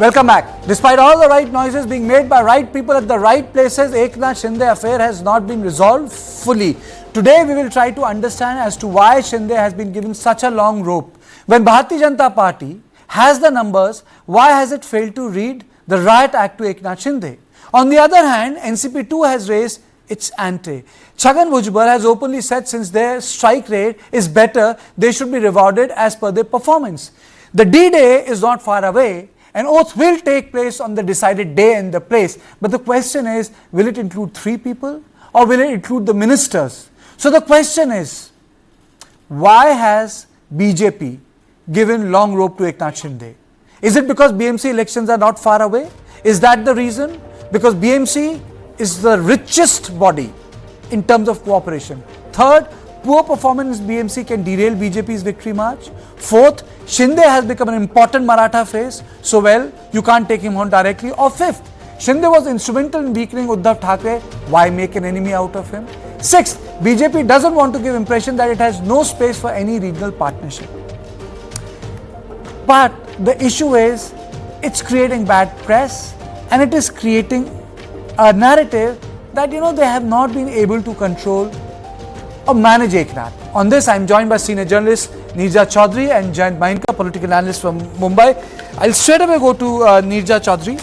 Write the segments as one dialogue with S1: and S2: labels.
S1: Welcome back. Despite all the right noises being made by right people at the right places, Eknath Shinde affair has not been resolved fully. Today we will try to understand as to why Shinde has been given such a long rope. When Bharatiya Janata Party has the numbers, why has it failed to read the riot act to Eknath Shinde? On the other hand, NCP too has raised its ante. Chhagan Bhujbal has openly said since their strike rate is better, they should be rewarded as per their performance. The D-Day is not far away. An oath will take place on the decided day and the place. But the question is, will it include 3 people or will it include the ministers? So the question is, why has BJP given long rope to Eknath Shinde? Is it because BMC elections are not far away? Is that the reason? Because BMC is the richest body in terms of cooperation. Third, poor performance in BMC can derail BJP's victory march. Fourth, Shinde has become an important Maratha face, so well, you can't take him on directly. Or fifth, Shinde was instrumental in weakening Uddhav Thackeray, why make an enemy out of him? Sixth, BJP doesn't want to give impression that it has no space for any regional partnership. But the issue is, it's creating bad press and it is creating a narrative that, they have not been able to control or manage Eknath. On this, I am joined by senior journalist Neerja Chaudhary and Jayant Mainka, political analyst from Mumbai. I'll straight away go to Neerja Chaudhary.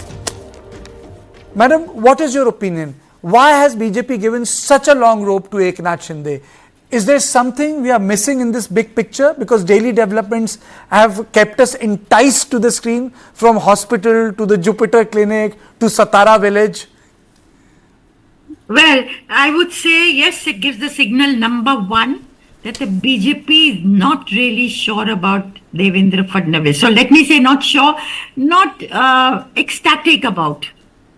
S1: Madam, what is your opinion? Why has BJP given such a long rope to Eknath Shinde? Is there something we are missing in this big picture? Because daily developments have kept us enticed to the screen, from hospital to the Jupiter clinic to Satara village.
S2: Well, I would say yes, it gives the signal number one that the BJP is not really sure about Devendra Fadnavis. So let me say not sure, not ecstatic about.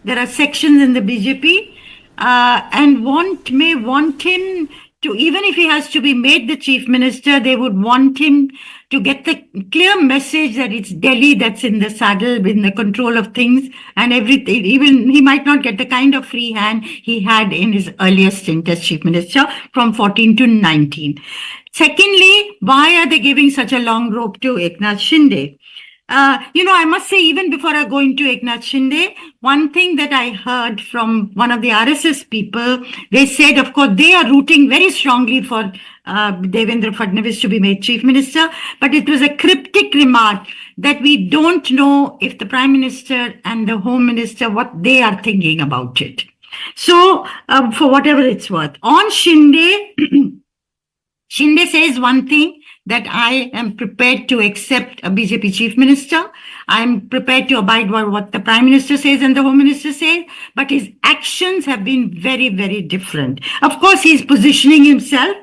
S2: There are sections in the BJP and may want him to, even if he has to be made the chief minister, they would want him to get the clear message that it's Delhi that's in the saddle, in the control of things and everything. Even he might not get the kind of free hand he had in his earlier stint as chief minister from 14 to 19. Secondly, why are they giving such a long rope to Eknath Shinde? I must say, even before I go into Eknath Shinde, one thing that I heard from one of the RSS people, they said, of course, they are rooting very strongly for Devendra Fadnavis to be made chief minister, but it was a cryptic remark that we don't know if the prime minister and the home minister, what they are thinking about it. So, for whatever it's worth. On Shinde, Shinde says one thing, that I am prepared to accept a BJP chief minister. I'm prepared to abide by what the prime minister says and the home minister says, but his actions have been very, very different. Of course, he's positioning himself,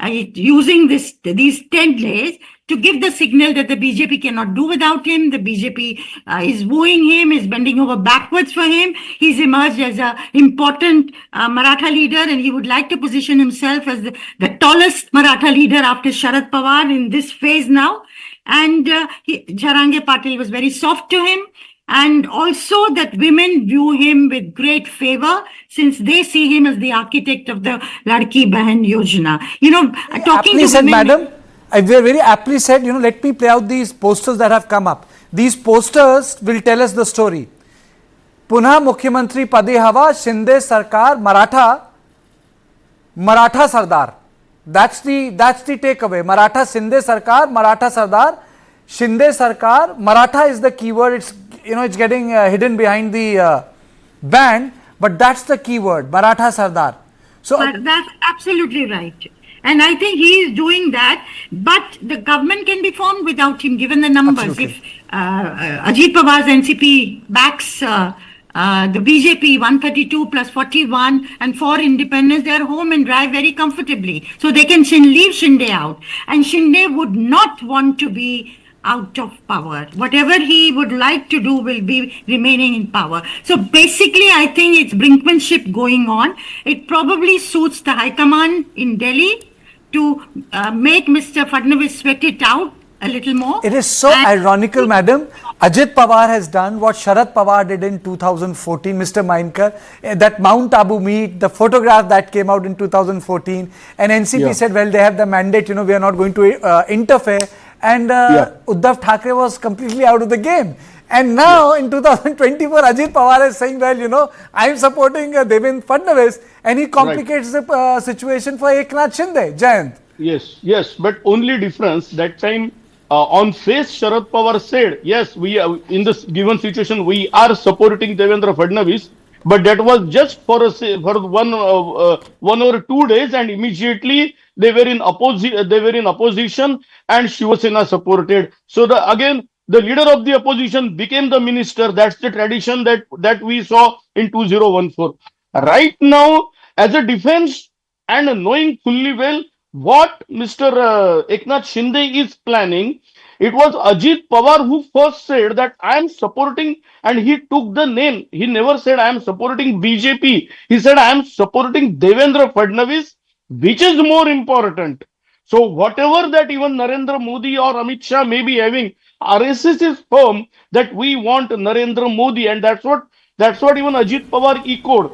S2: using these 10 days to give the signal that the BJP cannot do without him. The BJP is wooing him, is bending over backwards for him. He's emerged as an important Maratha leader, and he would like to position himself as the tallest Maratha leader after Sharad Pawar in this phase now. And Jharange Patil was very soft to him. And also that women view him with great favor since they see him as the architect of the Ladki Bahan Yojana. Talking to women...
S1: Madam, very aptly said, let me play out these posters that have come up. These posters will tell us the story. Punha Mukhyamantri Pade Hawa, Shinde Sarkar, Maratha Sardar. That's the takeaway. Maratha Shinde Sarkar, Maratha Sardar. Shinde Sarkar, Maratha is the keyword. It's getting hidden behind the band, but that's the keyword, Maratha Sardar.
S2: So that's absolutely right. And I think he is doing that, but the government can be formed without him, given the numbers. Absolutely. If Ajit Pawar's NCP backs the BJP 132 plus 41 and 4 independents, they are home and dry very comfortably. So they can leave Shinde out. And Shinde would not want to be out of power. Whatever he would like to do will be remaining in power. So basically, I think it's brinkmanship going on. It probably suits the High Command in Delhi to make Mr. Fadnavis sweat it out a little more.
S1: It is so ironical, madam. Ajit Pawar has done what Sharad Pawar did in 2014, Mr. Mainkar, that Mount Abu meet, the photograph that came out in 2014, and NCP said, well, they have the mandate, we are not going to interfere. And Uddhav Thackeray was completely out of the game. And now in 2024, Ajit Pawar is saying, well, you know, I'm supporting Devendra Fadnavis, and he complicates the situation for Eknath Shinde. Jayant.
S3: Yes, but only difference that time on face Sharad Pawar said, yes, we in this given situation we are supporting Devendra Fadnavis, but that was just for one or 2 days, and immediately they were in opposition, and Shiva Sena supported. So again the leader of the opposition became the minister. That's the tradition that we saw in 2014. Right now, as a defense, and knowing fully well what Mr. Eknath Shinde is planning, it was Ajit Pawar who first said that I am supporting, and he took the name. He never said I am supporting BJP. He said I am supporting Devendra Fadnavis, which is more important. So whatever that even Narendra Modi or Amit Shah may be having, RSS is firm that we want Narendra Modi, and that's what even Ajit Pawar echoed.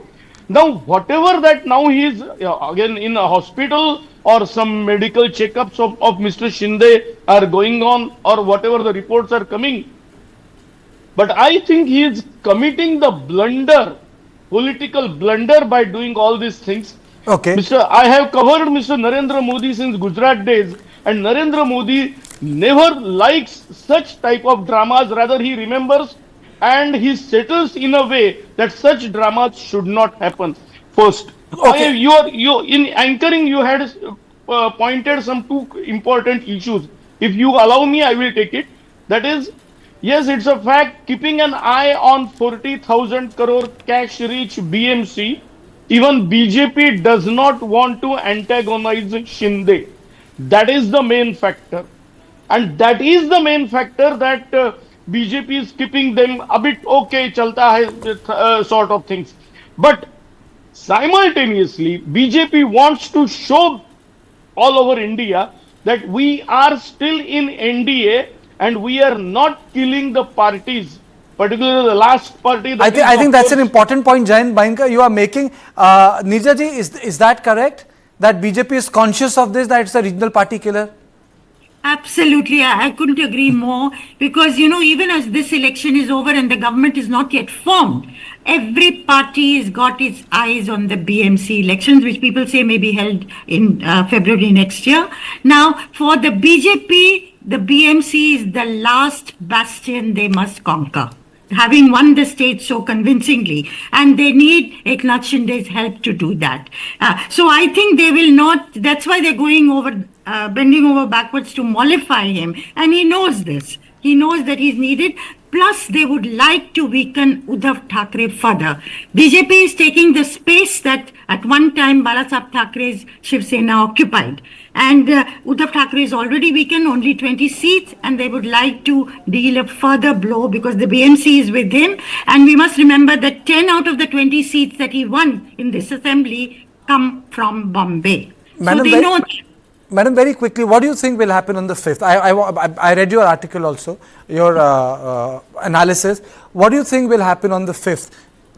S3: Now, whatever that now he is again in a hospital, or some medical checkups of Mr. Shinde are going on, or whatever the reports are coming, but I think he is committing the blunder, political blunder, by doing all these things.
S1: Okay.
S3: I have covered Mr. Narendra Modi since Gujarat days, and Narendra Modi never likes such type of dramas. Rather, he remembers and he settles in a way that such dramas should not happen. First,
S1: Okay.
S3: you in anchoring you had pointed some two important issues. If you allow me, I will take it. That is, yes, it's a fact. Keeping an eye on 40,000 crore cash rich BMC, even BJP does not want to antagonize Shinde. That is the main factor. And that is the main factor that BJP is keeping them a bit okay, chalta hai, sort of things. But simultaneously, BJP wants to show all over India that we are still in NDA and we are not killing the parties, particularly the last party.
S1: I think that's an important point, Jayant Banka, you are making. Nijaji, is that correct? That BJP is conscious of this, that it's a regional party killer?
S2: Absolutely, I couldn't agree more, because even as this election is over and the government is not yet formed, every party has got its eyes on the BMC elections, which people say may be held in February next year. Now, for the BJP, the BMC is the last bastion they must conquer, having won the state so convincingly, and they need Eknath Shinde's help to do that. So I think they will not, that's why they're going over, bending over backwards to mollify him, and he knows this. He knows that he's needed. Plus, they would like to weaken Uddhav Thackeray further. BJP is taking the space that at one time Balasaheb Thackeray's Shiv Sena occupied. And Uddhav Thackeray is already weakened, only 20 seats, and they would like to deal a further blow because the BMC is with him. And we must remember that 10 out of the 20 seats that he won in this assembly come from Bombay.
S1: Madam,
S2: so they know.
S1: Madam, very quickly, what do you think will happen on the 5th? I read your article also, your analysis. What do you think will happen on the 5th?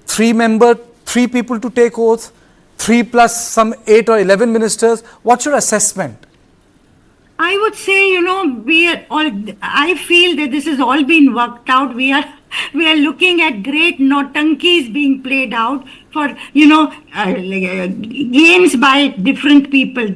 S1: 3 people to take oath, 3 plus some 8 or 11 ministers. What's your assessment?
S2: I would say, I feel that this has all been worked out. We are looking at great notankis being played out for, games by different people.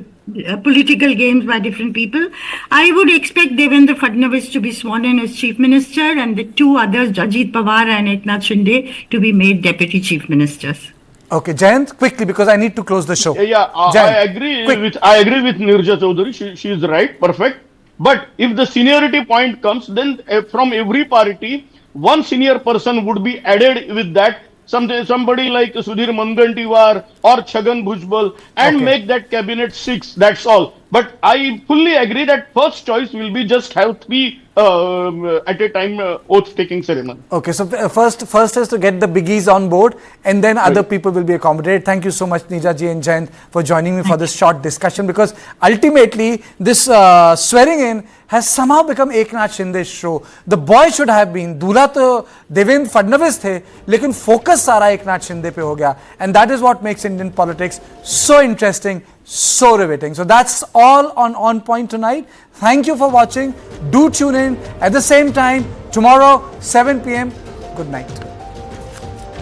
S2: Political games by different people. I would expect Devendra Fadnavis to be sworn in as Chief Minister, and the two others, Ajit Pawar and Eknath Shinde, to be made Deputy Chief Ministers.
S1: Okay, Jayant, quickly, because I need to close the show.
S3: I agree with Nirja Chaudhary. She is right, perfect. But if the seniority point comes, then from every party, one senior person would be added with that. Somebody like Sudhir Mangantiwar or Chhagan Bhujbal, and make that cabinet 6. That's all. But I fully agree that first choice will be just have 3 at a time oath taking ceremony. Okay,
S1: so first is to get the biggies on board, and then other people will be accommodated. Thank you so much, Nija ji and Jayant, for joining me for this short discussion, because ultimately this swearing in has somehow become Eknath Shinde's show. The boy should have been, दूल्हा तो देवेंद्र फडणवीस थे, लेकिन focus सारा एकनाथ शिंदे पे हो गया, and that is what makes Indian politics so interesting, so riveting. So that's all on Point tonight. Thank you for watching. Do tune in at the same time tomorrow, 7 p.m. Good night.